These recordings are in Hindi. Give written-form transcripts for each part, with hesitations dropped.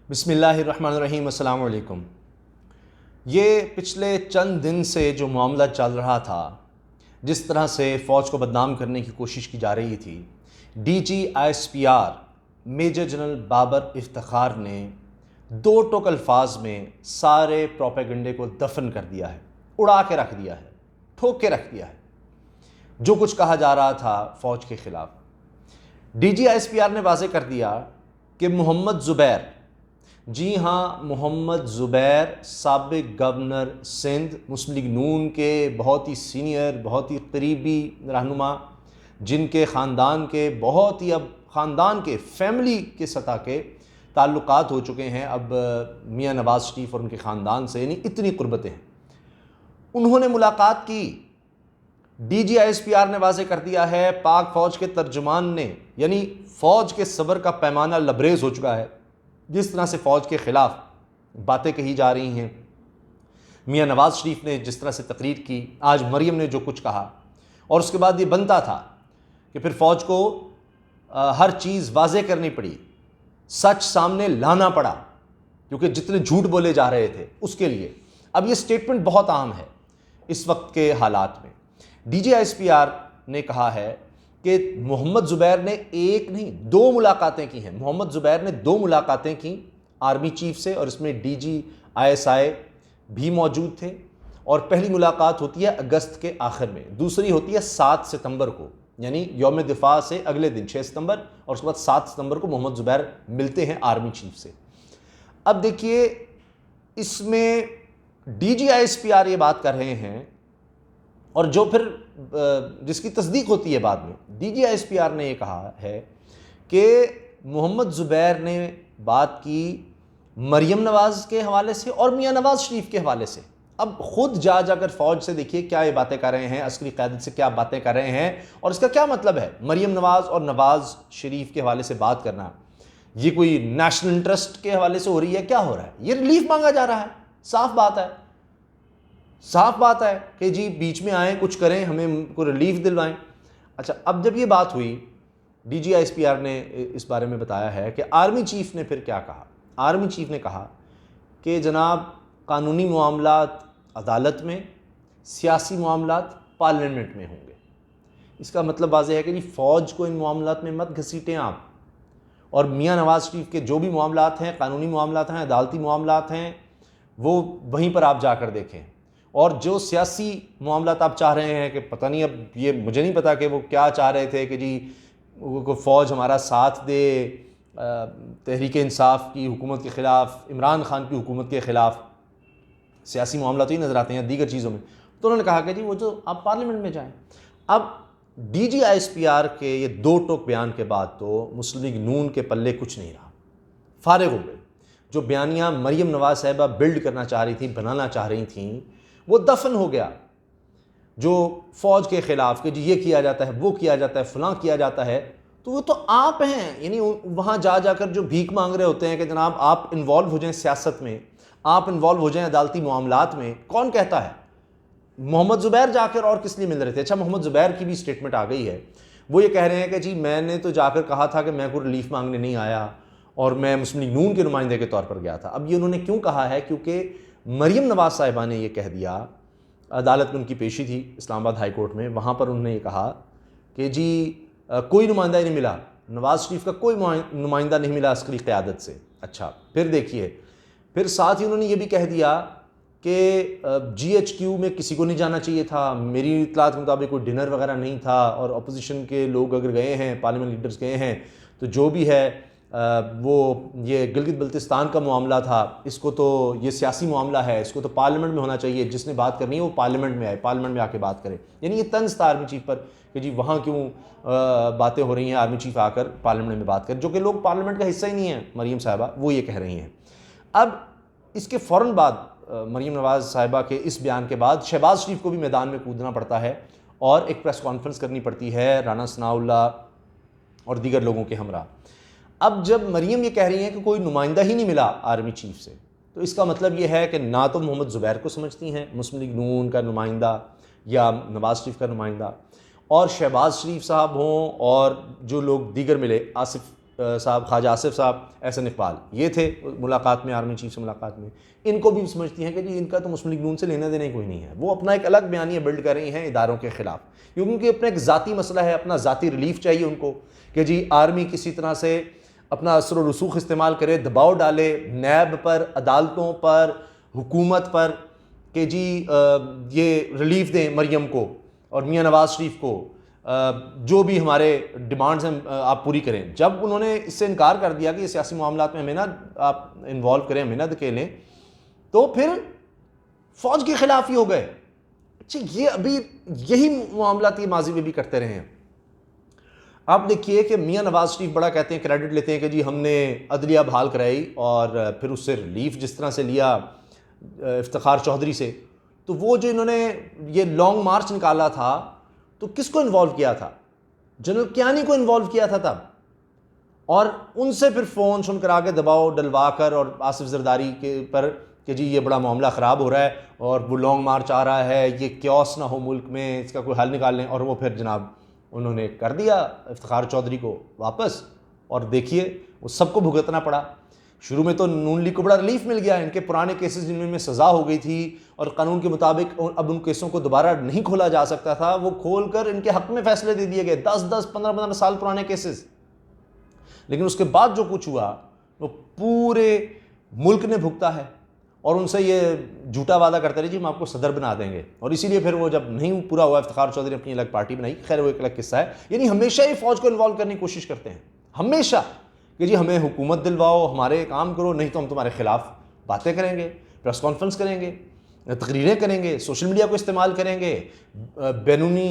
बिस्मिल्लाहिर्रहमानिर्रहीम, अस्सलाम वालेकुम। ये पिछले चंद दिन से जो मामला चल रहा था, जिस तरह से फ़ौज को बदनाम करने की कोशिश की जा रही थी, DGISPR major general Babar Iftikhar ने दो टोक अल्फाज में सारे प्रोपेगंडे को दफन कर दिया है, उड़ा के रख दिया है, ठोक के रख दिया है। जो कुछ कहा जा रहा था फ़ौज के ख़िलाफ़, DGISPR ने वाज़ेह कर दिया कि मोहम्मद ज़ुबैर, जी हाँ, मोहम्मद ज़ुबैर साबिक़ गवर्नर सिंध, मुस्लिम लीग नून के बहुत ही सीनियर, बहुत ही करीबी रहनुमा, जिनके ख़ानदान के बहुत ही अब ख़ानदान के फैमिली के सतह के ताल्लुकात हो चुके हैं अब मियाँ नवाज़ शरीफ और उनके ख़ानदान से, यानी इतनी क़ुर्बतें हैं। उन्होंने मुलाकात की। DGISPR ने वाज़ेह कर दिया है, पाक फ़ौज के तर्जुमान ने, यानी फ़ौज के सब्र का पैमाना लबरेज़ हो चुका है। जिस तरह से फ़ौज के ख़िलाफ़ बातें कही जा रही हैं, मियाँ नवाज़ शरीफ ने जिस तरह से तकरीर की, आज मरियम ने जो कुछ कहा, और उसके बाद ये बनता था कि फिर फ़ौज को हर चीज़ वाज़ेह करनी पड़ी, सच सामने लाना पड़ा, क्योंकि जितने झूठ बोले जा रहे थे उसके लिए। अब ये स्टेटमेंट बहुत आम है इस वक्त के हालात में। DGISPR ने कहा है कि मोहम्मद ज़ुबैर ने एक नहीं दो मुलाकातें की हैं। मोहम्मद ज़ुबैर ने दो मुलाकातें की आर्मी चीफ से, और इसमें DGISI भी मौजूद थे। और पहली मुलाकात होती है अगस्त के आखिर में, दूसरी होती है 7 सितंबर को, यानी यौम दिफा से अगले दिन 6 सितंबर, और उसके बाद 7 सितंबर को मोहम्मद ज़ुबैर मिलते हैं आर्मी चीफ से। अब देखिए, इसमें DGISPR ये बात कर रहे हैं, और जो फिर जिसकी तस्दीक होती है बाद में, DGISPR ने ये कहा है कि मोहम्मद ज़ुबैर ने बात की मरियम नवाज़ के हवाले से और मियाँ नवाज़ शरीफ के हवाले से। अब ख़ुद जाकर फ़ौज से देखिए क्या ये बातें कर रहे हैं, अस्करी क़यादत से क्या बातें कर रहे हैं, और इसका क्या मतलब है। मरियम नवाज़ और नवाज़ शरीफ के हवाले से बात करना, ये कोई नेशनल इंटरेस्ट के हवाले से हो रही है, क्या हो रहा है? ये रिलीफ मांगा जा रहा है। साफ बात है कि जी बीच में आए, कुछ करें, हमें को रिलीफ दिलवाएं। अच्छा, अब जब ये बात हुई, DGISPR ने इस बारे में बताया है कि आर्मी चीफ ने फिर क्या कहा। आर्मी चीफ ने कहा कि जनाब, कानूनी मामलात अदालत में, सियासी मामलात पार्लियामेंट में होंगे। इसका मतलब वाज़ेह है कि जी फ़ौज को इन मामलात में मत घसीटें आप, और मियाँ नवाज़ शरीफ के जो भी मामलात हैं, कानूनी मामलात हैं, अदालती मामलात हैं, वो वहीं पर आप जाकर देखें। और जो सियासी मामलात आप चाह रहे हैं कि पता नहीं, अब ये मुझे नहीं पता कि वो क्या चाह रहे थे कि जी फ़ौज हमारा साथ दे तहरीक इंसाफ की हुकूमत के ख़िलाफ़, इमरान खान की हुकूमत के ख़िलाफ़, सियासी मामला तो ही नज़र आते हैं दीगर चीज़ों में। तो उन्होंने कहा कि जी वो जो आप पार्लियामेंट में जाएं। अब DGISPR के ये दो टोक बयान के बाद तो मुस्लिम लीग नून के पल्ले कुछ नहीं रहा, फारिग हो गए। जो बयानियाँ मरियम नवाज़ साहिबा बिल्ड करना चाह रही थी, बनाना चाह रही थीं, वो दफन हो गया। जो फ़ौज के ख़िलाफ़ कि जी ये किया जाता है, वो किया जाता है, फ़लाँ किया जाता है, तो वो तो आप हैं। यानी वहाँ जाकर जो भीख मांग रहे होते हैं कि जनाब आप इन्वॉल्व हो जाएं सियासत में, आप इन्वॉल्व हो जाएं अदालती मामलात में, कौन कहता है? मोहम्मद ज़ुबैर जाकर और किस लिए मिल रहे थे? अच्छा, मोहम्मद ज़ुबैर की भी स्टेटमेंट आ गई है। वो ये कह रहे हैं कि जी मैंने तो जाकर कहा था कि मैं कोई रिलीफ मांगने नहीं आया, और मैं मुस्लिम लीग नून के नुमाइंदे के तौर पर गया था। अब ये उन्होंने क्यों कहा है? क्योंकि मरियम नवाज़ साहिबा ने ये कह दिया, अदालत में उनकी पेशी थी इस्लामाबाद हाई कोर्ट में, वहाँ पर उन्होंने ये कहा कि जी कोई नुमाइंदा ही नहीं मिला, नवाज़ शरीफ का कोई नुमाइंदा नहीं मिला अस्करी क़यादत से। अच्छा, फिर देखिए, फिर साथ ही उन्होंने ये भी कह दिया कि GHQ में किसी को नहीं जाना चाहिए था, मेरी इत्तलात के मुताबिक कोई डिनर वगैरह नहीं था, और अपोजिशन के लोग अगर गए हैं, पार्लियामेंट लीडर्स गए हैं, तो जो भी है वो ये गिलगित बल्तिस्तान का मामला था, इसको तो ये सियासी मामला है, इसको तो पार्लियामेंट में होना चाहिए, जिसने बात करनी है वो पार्लियामेंट में आए, पार्लियामेंट में आके बात करें। यानी ये तंज था आर्मी चीफ पर कि जी वहाँ क्यों बातें हो रही हैं, आर्मी चीफ आकर पार्लियामेंट में बात करें, जो कि लोग पार्लियामेंट का हिस्सा ही नहीं है। मरियम साहिबा वो ये कह रही हैं। अब इसके फ़ौरन बाद मरियम नवाज़ साहिबा के इस बयान के बाद शहबाज शरीफ को भी मैदान में कूदना पड़ता है, और एक प्रेस कॉन्फ्रेंस करनी पड़ती है राना सनाउल्लाह और दीगर लोगों के हमरा। अब जब मरियम ये कह रही हैं कि कोई नुमाइंदा ही नहीं मिला आर्मी चीफ से, तो इसका मतलब ये है कि ना तो मोहम्मद ज़ुबैर को समझती हैं मुस्लिम लीग नून का नुमाइंदा या नवाज़ शरीफ का नुमाइंदा, और शहबाज शरीफ साहब हों और जो लोग दीगर मिले, आसिफ साहब, ख्वाजा आसिफ साहब, एहसन इकबाल, ये थे मुलाकात में, आर्मी चीफ से मुलाकात में। इनको भी समझती हैं कि जी इनका तो मुस्लिम लीग नून से लेना देना ही कोई नहीं है। वो अपना एक अलग बयानिया बिल्ड कर रही हैं इदारों के ख़िलाफ़, क्योंकि उनके अपना एक ज़ाती मसला है, अपना ज़ाती रिलीफ चाहिए उनको कि जी आर्मी किसी तरह से अपना असर व रसूख इस्तेमाल करे, दबाव डाले नैब पर, अदालतों पर, हुकूमत पर कि जी ये रिलीफ दें मरियम को और मियाँ नवाज़ शरीफ को, जो भी हमारे डिमांड्स हैं आप पूरी करें। जब उन्होंने इससे इनकार कर दिया कि ये सियासी मामलात में हमें ना आप इन्वॉल्व करें, हमें ना धकेलें, तो फिर फ़ौज के ख़िलाफ़ ही हो गए। अच्छा, ये अभी यही मामलात ये माजी में भी करते रहे हैं। आप देखिए कि मियाँ नवाज़ शरीफ बड़ा कहते हैं, क्रेडिट लेते हैं कि जी हमने अदलिया बहाल कराई और फिर उससे रिलीफ जिस तरह से लिया इफ्तिखार चौधरी से, तो वो जो इन्होंने ये लॉन्ग मार्च निकाला था तो किसको इन्वॉल्व किया था? जनरल कियानी को इन्वॉल्व किया था तब, और उनसे फिर फ़ोन सुन कर आगे दबाव डलवा कर और आसिफ जरदारी के पर कि जी ये बड़ा मामला ख़राब हो रहा है और वो लॉन्ग मार्च आ रहा है, ये क्योस ना हो मुल्क में, इसका कोई हल निकाल लें। और वो फिर जनाब उन्होंने कर दिया इफ्तिखार चौधरी को वापस, और देखिए वो सबको भुगतना पड़ा। शुरू में तो नून लीग को बड़ा रिलीफ मिल गया, इनके पुराने केसेस जिनमें सज़ा हो गई थी और कानून के मुताबिक अब उन केसों को दोबारा नहीं खोला जा सकता था, वो खोल कर इनके हक़ में फ़ैसले दे दिए गए, 10-10, 15-15 साल पुराने केसेस। लेकिन उसके बाद जो कुछ हुआ वो पूरे मुल्क ने भुगता है, और उनसे ये झूठा वादा करते रहे जी हम आपको सदर बना देंगे, और इसीलिए फिर वो जब नहीं पूरा हुआ इफ्तिखार चौधरी ने अपनी अलग पार्टी बनाई। खैर वो एक अलग किस्सा है। यानी हमेशा ही फ़ौज को इन्वॉल्व करने की कोशिश करते हैं, हमेशा, कि जी हमें हुकूमत दिलवाओ, हमारे काम करो, नहीं तो हम तुम्हारे खिलाफ बातें करेंगे, प्रेस कॉन्फ्रेंस करेंगे, तकरीरें करेंगे, सोशल मीडिया को इस्तेमाल करेंगे, बैरूनी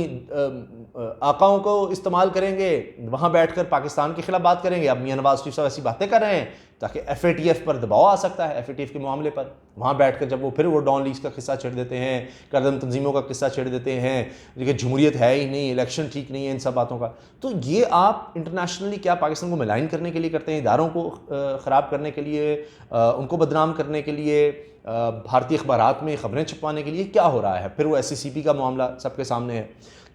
आकाओं को इस्तेमाल करेंगे, वहाँ बैठकर पाकिस्तान के खिलाफ बात करेंगे। अब मियाँ नवाज़ शरीफ साहब ऐसी बातें कर रहे हैं ताकि FATF पर दबाव आ सकता है, FATF के मामले पर। वहाँ बैठकर जब वो फिर वो डॉन लीग्स का किस्सा छेड़ देते हैं, करदम तंजीमों का किस्सा छेड़ देते हैं, देखिए जमहूरियत है ही नहीं, इलेक्शन ठीक नहीं है, इन सब बातों का, तो ये आप इंटरनेशनली क्या पाकिस्तान को मिलाइन करने के लिए करते हैं, इदारों को ख़राब करने के लिए, उनको बदनाम करने के लिए, भारतीय अखबारात में ख़बरें छपवाने के लिए क्या हो रहा है? फिर वो SCCP का मामला सबके सामने है।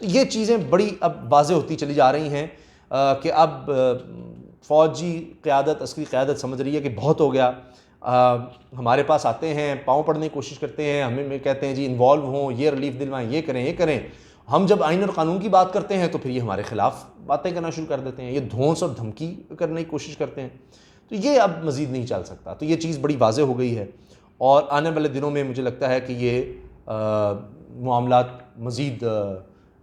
तो ये चीज़ें बड़ी अब वाज़ेह होती चली जा रही हैं कि अब फ़ौजी क़यादत, अस्करी क़यादत समझ रही है कि बहुत हो गया। हमारे पास आते हैं, पाँव पड़ने की कोशिश करते हैं, हमें कहते हैं जी इन्वॉल्व हों, ये रिलीफ दिलवाएं, ये करें, ये करें। हम जब आइन और कानून की बात करते हैं तो फिर ये हमारे ख़िलाफ़ बातें करना शुरू कर देते हैं, ये धौंस और धमकी करने की कोशिश करते हैं। तो ये अब मज़ीद नहीं चल सकता। तो ये चीज़ बड़ी वाज़ेह हो गई है, और आने वाले दिनों में मुझे लगता है कि ये मामलात मज़ीद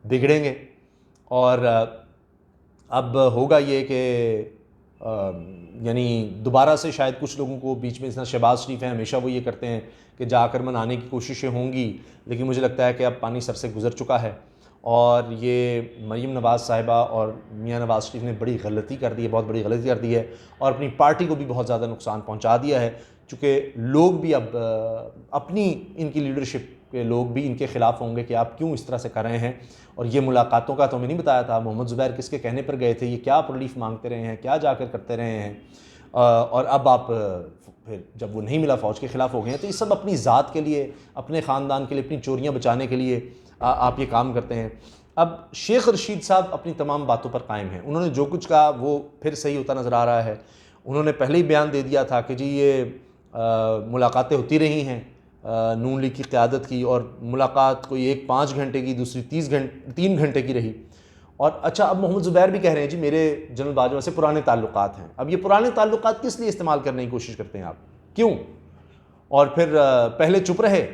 बिगड़ेंगे, और अब होगा ये कि यानी दोबारा से शायद कुछ लोगों को बीच में, इतना शहबाज शरीफ हैं, हमेशा वो ये करते हैं कि जाकर मनाने की कोशिशें होंगी, लेकिन मुझे लगता है कि अब पानी सर से गुज़र चुका है, और ये मरीम नवाज़ साहिबा और मियाँ नवाज़ शरीफ ने बड़ी गलती कर दी है, बहुत बड़ी गलती कर दी है, और अपनी पार्टी को भी बहुत ज़्यादा नुकसान पहुँचा दिया है। चूँकि लोग भी अब अपनी, इनकी लीडरशिप के लोग भी इनके ख़िलाफ़ होंगे कि आप क्यों इस तरह से कर रहे हैं। और ये मुलाकातों का तो हमें नहीं बताया था, मोहम्मद ज़ुबैर किसके कहने पर गए थे, ये क्या रिलीफ मांगते रहे हैं, क्या जाकर करते रहे हैं, और अब आप फिर जब वो नहीं मिला फ़ौज के ख़िलाफ़ हो गए हैं। तो ये सब अपनी ज़ात के लिए, अपने ख़ानदान के लिए, अपनी चोरियाँ बचाने के लिए आप ये काम करते हैं। अब शेख रशीद साहब अपनी तमाम बातों पर कायम हैं, उन्होंने जो कुछ कहा वो फिर सही होता नज़र आ रहा है। उन्होंने पहले ही बयान दे दिया था कि जी ये मुलाकातें होती रही हैं नून लीग की क़यादत की, और मुलाकात कोई एक 5 घंटे की, दूसरी 3 घंटे की रही। और अच्छा, अब मोहम्मद ज़ुबैर भी कह रहे हैं जी मेरे जनरल बाजवा से पुराने ताल्लुकात हैं। अब ये पुराने ताल्लुकात किस लिए इस्तेमाल करने की कोशिश करते हैं आप, क्यों? और फिर पहले चुप रहे,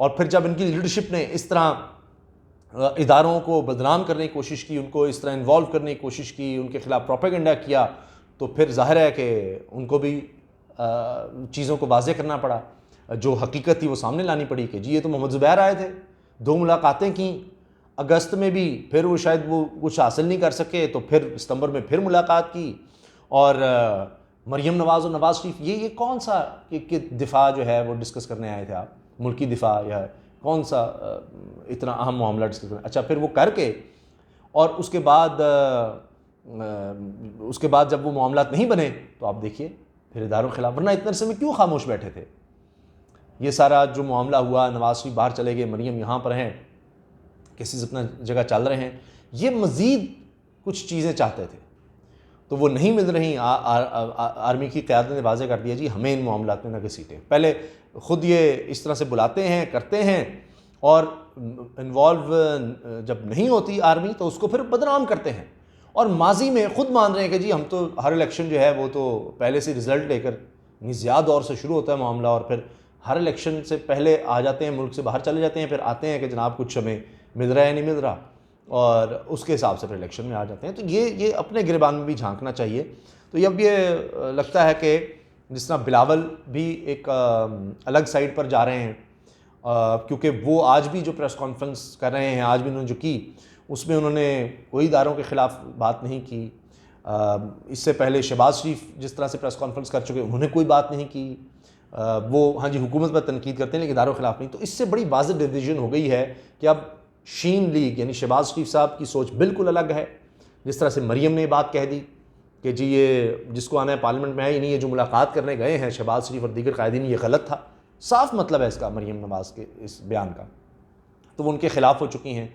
और फिर जब इनकी लीडरशिप ने इस तरह इदारों को बदनाम करने की कोशिश की, उनको इस तरह इन्वॉल्व करने की कोशिश की, उनके ख़िलाफ़ प्रोपेगेंडा किया, तो फिर ज़ाहिर है कि उनको भी चीज़ों को वाज़ेह करना पड़ा, जो हकीकत थी वो सामने लानी पड़ी कि जी ये तो मोहम्मद ज़ुबैर आए थे, 2 मुलाकातें की अगस्त में भी, फिर वो शायद वो कुछ हासिल नहीं कर सके, तो फिर सितंबर में फिर मुलाकात की, और मरीम नवाज़ और नवाज़ शरीफ, ये कौन सा कि दिफा जो है वो डिस्कस करने आए थे आप, मुल्की दिफा, या कौन सा इतना अहम मामला डिस्कस करना। अच्छा, फिर वो करके, और उसके बाद जब वो मामला नहीं बने तो आप देखिए फिर इदारों के खिलाफ, वरना इतने अरसे में क्यों खामोश बैठे थे? ये सारा जो मामला हुआ, नवाज़ शरीफ बाहर चले गए, मरीम यहाँ पर हैं, केसेस अपना जगह चल रहे हैं, ये मज़ीद कुछ चीज़ें चाहते थे। तो वो नहीं मिल रही। आर्मी की क़यादत ने वाज़ेह कर दिया जी हमें इन मामलात में ना कि सीटें, पहले ख़ुद ये इस तरह से बुलाते हैं, करते हैं, और इन्वॉल्व जब नहीं होती आर्मी तो उसको फिर बदनाम करते हैं। और माजी में ख़ुद मान रहे हैं कि जी हम तो हर इलेक्शन जो है वो तो पहले से रिज़ल्ट लेकर ज़्यादा दौर से शुरू होता है मामला, और फिर हर इलेक्शन से पहले आ जाते हैं, मुल्क से बाहर चले जाते हैं, फिर आते हैं कि जनाब कुछ हमें मिल रहा है नहीं मिल रहा, और उसके हिसाब से फिर इलेक्शन में आ जाते हैं। तो ये अपने गिरबान में भी झांकना चाहिए। तो अब ये लगता है कि जिस तरह बिलावल भी एक अलग साइड पर जा रहे हैं, क्योंकि वो आज भी जो प्रेस कॉन्फ्रेंस कर रहे हैं, आज भी उन्होंने जो की, उसमें उन्होंने कोई इदारों के ख़िलाफ़ बात नहीं की। इससे पहले शहबाज शरीफ जिस तरह से प्रेस कॉन्फ्रेंस कर चुके, उन्होंने कोई बात नहीं की। वो हाँ जी हुकूमत पर तनकीद करते हैं लेकिन इदारों के ख़िलाफ़ नहीं। तो इससे बड़ी वाज़ेह डिवीज़न हो गई है कि अब शीन लीग यानी शहबाज शरीफ साहब की सोच बिल्कुल अलग है। जिस तरह से मरीम ने बात कह दी कि जी ये जिसको आना है पार्लियामेंट में है ही नहीं, ये जो मुलाकात करने गए हैं शहबाज शरीफ और दीगर कायदीन, ये गलत था। साफ मतलब है इसका मरीम नवाज़ के इस बयान का, तो वो उनके ख़िलाफ़ हो चुकी हैं।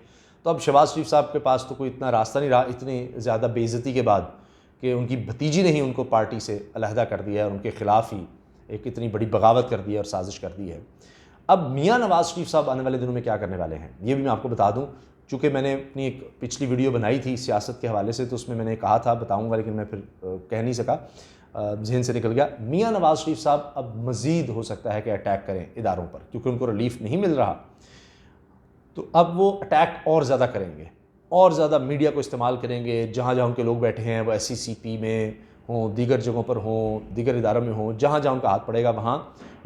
तो अब शहबाज शरीफ साहब के पास तो कोई इतना रास्ता नहीं रहा, इतनी ज़्यादा बेइज्जती के बाद कि उनकी भतीजी ने ही उनको पार्टी से अलहदा कर दिया है और उनके ख़िलाफ़ ही एक इतनी बड़ी बगावत कर दी है और साजिश कर दी है। अब मियाँ नवाज़ शरीफ साहब आने वाले दिनों में क्या करने वाले हैं ये भी मैं आपको बता दूं। चूँकि मैंने अपनी एक पिछली वीडियो बनाई थी सियासत के हवाले से, तो उसमें मैंने कहा था बताऊंगा, लेकिन मैं फिर कह नहीं सका, जहन से निकल गया। मियाँ नवाज़ शरीफ साहब अब मज़ीद हो सकता है कि अटैक करें इदारों पर, क्योंकि उनको रिलीफ नहीं मिल रहा, तो अब वो अटैक और ज़्यादा करेंगे और ज़्यादा मीडिया को इस्तेमाल करेंगे। जहाँ जहाँ उनके लोग बैठे हैं, वो SCCP में हों, दीगर जगहों पर हों, दीगर इदारों में हों, जहाँ जहाँ उनका हाथ पड़ेगा वहाँ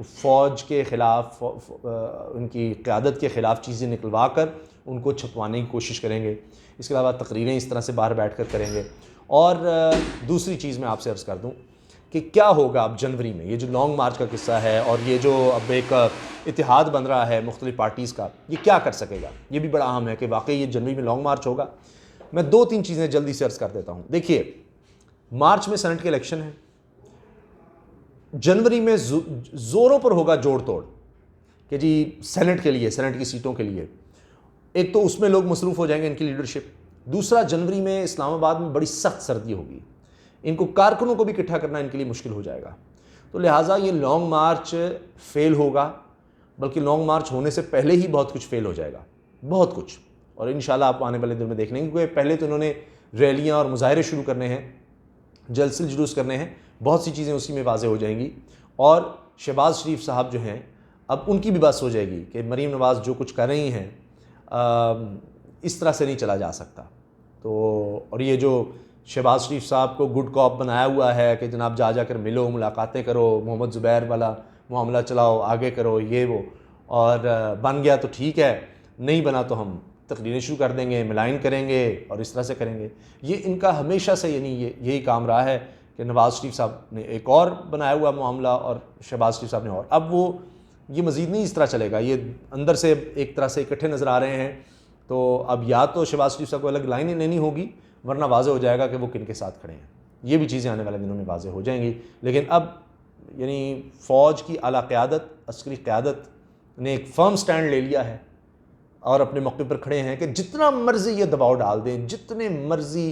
फ़ौज के ख़िलाफ़, उनकी क़यादत के ख़िलाफ़ चीज़ें निकलवा कर उनको छुपवाने की कोशिश करेंगे। इसके अलावा तकरीरें इस तरह से बाहर बैठ कर करेंगे। और दूसरी चीज़ मैं आपसे अर्ज़ कर दूँ कि क्या होगा अब जनवरी में, ये जो लॉन्ग मार्च का किस्सा है और ये जो अब एक इतिहाद बन रहा है मुख्तलिफ पार्टीज़ का, ये क्या कर सकेगा, ये भी बड़ा अहम है कि वाकई ये जनवरी में लॉन्ग मार्च होगा। मैं 2-3 चीज़ें जल्दी से अर्ज़ कर देता हूँ। देखिए, मार्च में सेनेट के इलेक्शन है, जनवरी में ज़ोरों पर होगा जोड़ तोड़ कि जी सेनेट के लिए, सेनेट की सीटों के लिए। एक तो उसमें लोग मसरूफ़ हो जाएंगे, इनकी लीडरशिप। दूसरा, जनवरी में इस्लामाबाद में बड़ी सख्त सर्दी होगी, इनको कारकुनों को भी इकट्ठा करना इनके लिए मुश्किल हो जाएगा। तो लिहाजा ये लॉन्ग मार्च फेल होगा, बल्कि लॉन्ग मार्च होने से पहले ही बहुत कुछ फेल हो जाएगा, बहुत कुछ। और इंशाल्लाह आप आने वाले दिन में देख लेंगे, क्योंकि पहले तो इन्होंने रैलियाँ और मुजाहरे शुरू करने हैं, जलसे जुलूस करने हैं, बहुत सी चीज़ें उसी में वाज़ेह हो जाएंगी। और शहबाज शरीफ साहब जो हैं, अब उनकी भी बस हो जाएगी कि मरीम नवाज़ जो कुछ कर रही हैं इस तरह से नहीं चला जा सकता। तो और ये जो शहबाज शरीफ साहब को गुड कॉप बनाया हुआ है कि जनाब जा कर मिलो, मुलाकातें करो, मोहम्मद ज़ुबैर वाला मामला चलाओ, आगे करो, ये वो, और बन गया तो ठीक है, नहीं बना तो हम तकरीरें शुरू कर देंगे, मिलाइन करेंगे और इस तरह से करेंगे। ये इनका हमेशा से यानी यही काम रहा है कि नवाज़ शरीफ साहब ने एक और बनाया हुआ मामला और शहबाज शरीफ साहब ने और। अब वो ये मज़ीद नहीं इस तरह चलेगा, ये अंदर से एक तरह से इकट्ठे नज़र आ रहे हैं। तो अब या तो शहबाज शरीफ साहब को अलग लाइन लेनी होगी, वरना वाज़ेह हो जाएगा कि वो किन के साथ खड़े हैं। ये भी चीज़ें आने वाले दिनों में वाज़ेह हो जाएंगी। लेकिन अब यानी फ़ौज की आला क़यादत, अस्करी क़यादत ने एक फ़र्म स्टैंड ले लिया है और अपने मौके पर खड़े हैं कि जितना मर्ज़ी ये दबाव डाल दें, जितने मर्ज़ी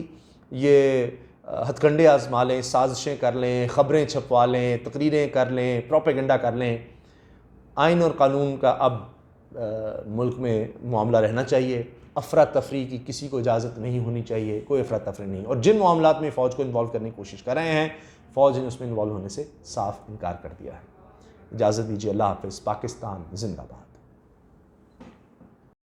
ये हथकंडे आजमा लें, साजिशें कर लें, ख़बरें छपवा लें, तकरीरें कर लें, प्रोपेगेंडा कर लें, आइन और कानून का अब मुल्क में मामला रहना चाहिए। अफरा तफरी की किसी को इजाज़त नहीं होनी चाहिए, कोई अफरा तफरी नहीं। और जिन मामलात में फ़ौज को इन्वॉल्व करने की कोशिश कर रहे हैं, फ़ौज ने उसमें इन्वॉल्व होने से साफ इनकार कर दिया है। इजाज़त दीजिए, अल्लाह हाफ़िज़। पाकिस्तान जिंदाबाद।